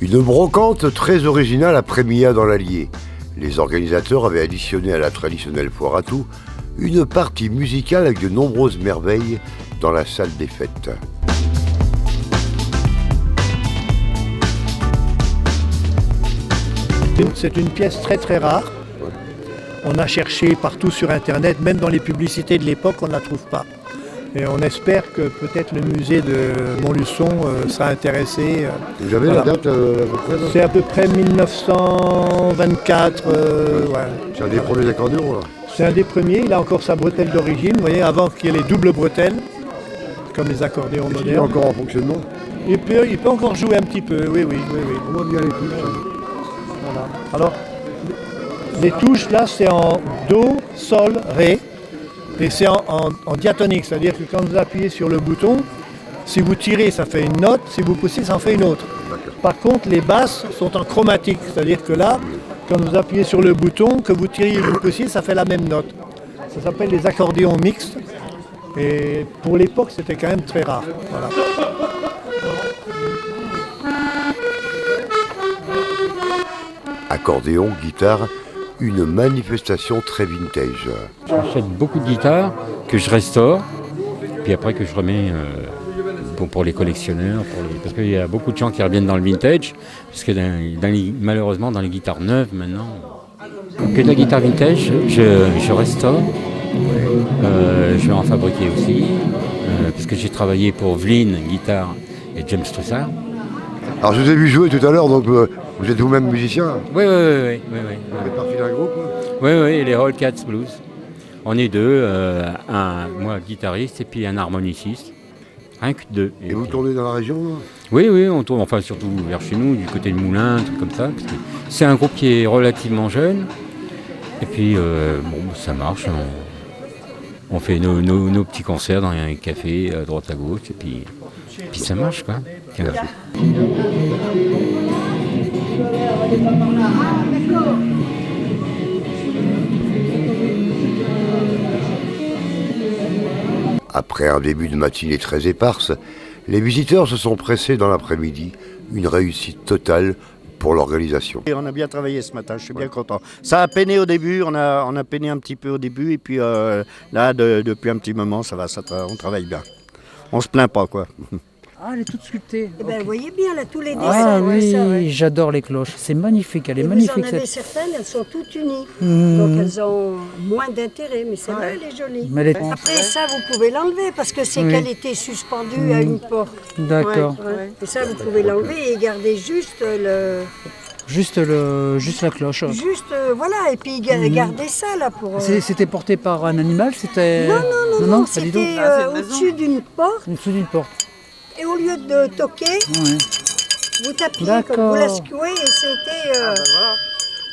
Une brocante très originale à Prémilla dans l'Allier. Les organisateurs avaient additionné à la traditionnelle foire à tout une partie musicale avec de nombreuses merveilles dans la salle des fêtes. C'est une pièce très très rare. On a cherché partout sur internet, même dans les publicités de l'époque, on ne la trouve pas. Et on espère que peut-être le musée de Montluçon sera intéressé. Vous avez la date à peu près? C'est à peu près 1924. Ouais. C'est un des premiers accordéons là. C'est un des premiers, il a encore sa bretelle d'origine, vous voyez, avant qu'il y ait les doubles bretelles, comme les accordéons modernes. Il est encore en fonctionnement? Il peut encore jouer un petit peu, oui. On voit bien les touches. Voilà. Alors, les touches là, c'est en Do, Sol, Ré, et c'est en diatonique, c'est-à-dire que quand vous appuyez sur le bouton, si vous tirez, ça fait une note, si vous poussez, ça en fait une autre. Par contre, les basses sont en chromatique, c'est-à-dire que là, quand vous appuyez sur le bouton, que vous tiriez et vous poussiez, ça fait la même note. Ça s'appelle les accordéons mixtes, et pour l'époque, c'était quand même très rare. Voilà. Accordéon, guitare, une manifestation très vintage. J'achète beaucoup de guitares que je restaure, puis après que je remets pour les collectionneurs, parce qu'il y a beaucoup de gens qui reviennent dans le vintage, parce que malheureusement dans les guitares neuves maintenant, que de la guitare vintage, je restaure, je vais en fabriquer aussi, parce que j'ai travaillé pour Vlin Guitare et James Trussard. Alors je vous ai vu jouer tout à l'heure, donc vous êtes vous-même musicien? Oui. Vous êtes parti d'un groupe? Oui, les All Cats Blues. On est deux, moi guitariste et puis un harmoniciste. Rien que deux. Et vous tournez dans la région là? Oui, on tourne, enfin surtout vers chez nous, du côté de Moulins, un truc comme ça. Parce que c'est un groupe qui est relativement jeune. Et puis, ça marche. On fait nos petits concerts dans un café à droite à gauche. Et puis ça marche, quoi. Après un début de matinée très éparse, les visiteurs se sont pressés dans l'après-midi. Une réussite totale pour l'organisation. Et on a bien travaillé ce matin, je suis bien content. Ça a peiné au début, on a peiné un petit peu au début, et puis là, depuis un petit moment, ça va, on travaille bien. On se plaint pas, quoi. Ah, elle est toute sculptée. Eh ben, vous voyez bien là tous les dessins. Ah oui, ça, ouais. j'adore les cloches. C'est magnifique, elle est Et magnifique. vous en avez certaines, elles sont toutes unies. Mmh. Donc elles ont moins d'intérêt, mais celle-là, elle est jolie. Mais elle est... Après ça, vous pouvez l'enlever parce que c'est qu'elle était suspendue à une porte. D'accord. Ouais. Et ça, vous pouvez l'enlever et garder juste le... Juste la cloche. Juste, voilà, et puis garder ça là pour... C'était porté par un animal, c'était... Non, c'était au-dessus d'une porte. Au-dessus d'une porte. Et au lieu de toquer, vous tapiez comme vous la secouez et c'était...